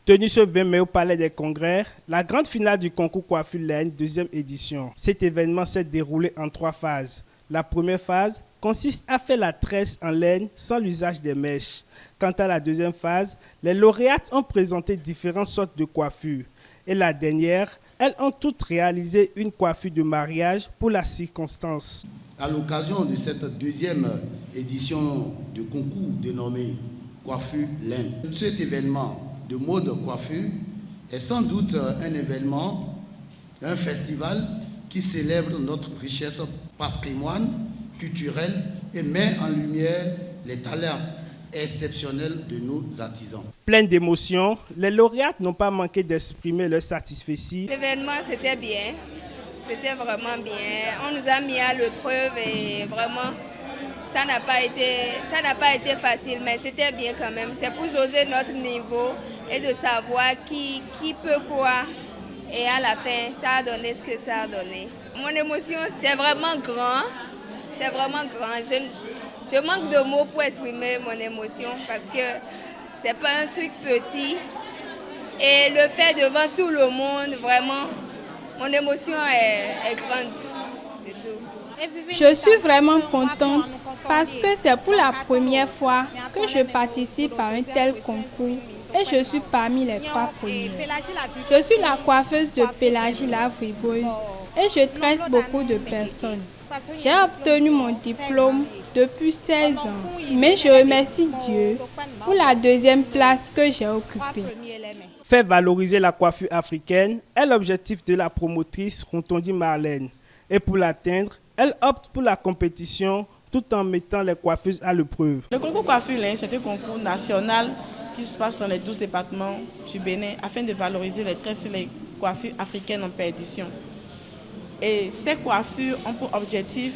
Tenue ce 20 mai au Palais des Congrès, la grande finale du concours Coiffure Laine, deuxième édition. Cet événement s'est déroulé en 3 phases. La première phase consiste à faire la tresse en laine sans l'usage des mèches. Quant à la deuxième phase, les lauréates ont présenté différentes sortes de coiffures. Et la dernière, elles ont toutes réalisé une coiffure de mariage pour la circonstance. À l'occasion de cette deuxième édition du concours dénommé Coiffure Laine, cet événement de mode coiffure est sans doute un événement, un festival qui célèbre notre richesse patrimoine culturel et met en lumière les talents exceptionnels de nos artisans. Pleine d'émotions, les lauréates n'ont pas manqué d'exprimer leur satisfaction. L'événement, c'était bien, c'était vraiment bien. On nous a mis à l'épreuve et vraiment, ça n'a pas été facile, mais c'était bien quand même. C'est pour jauger notre niveau et de savoir qui peut quoi. Et à la fin, ça a donné ce que ça a donné. Mon émotion, c'est vraiment grand. C'est vraiment grand. Je manque de mots pour exprimer mon émotion parce que c'est pas un truc petit. Et le fait devant tout le monde, vraiment, mon émotion est grande. C'est tout. Je suis vraiment contente parce que c'est pour la première fois que je participe à un tel concours et je suis parmi les 3 premiers. Je suis la coiffeuse de Pélagie la Vribeuse et je tresse beaucoup de personnes. J'ai obtenu mon diplôme depuis 16 ans, mais je remercie Dieu pour la deuxième place que j'ai occupée. Faire valoriser la coiffure africaine est l'objectif de la promotrice Rontondi Marlène. Et pour l'atteindre, elle opte pour la compétition tout en mettant les coiffeuses à l'épreuve. Le concours Coiffure Laine, c'est un concours national qui se passe dans les 12 départements du Bénin afin de valoriser les tresses et les coiffures africaines en perdition. Et ces coiffures ont pour objectif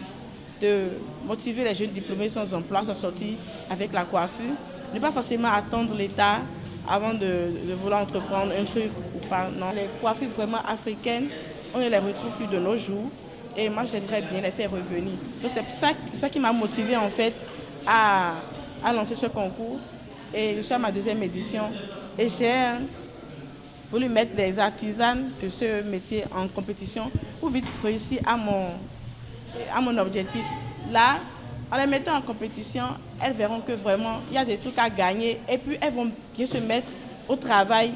de motiver les jeunes diplômés sans emploi à sortir avec la coiffure, ne pas forcément attendre l'État avant de vouloir entreprendre un truc ou pas. Non, les coiffures vraiment africaines, on ne les retrouve plus de nos jours et moi j'aimerais bien les faire revenir. Donc c'est ça qui m'a motivé en fait à lancer ce concours et je suis à ma deuxième édition et j'ai voulu mettre des artisanes de ce métier en compétition pour vite réussir à mon objectif. Là, en les mettant en compétition, elles verront que vraiment il y a des trucs à gagner et puis elles vont bien se mettre au travail.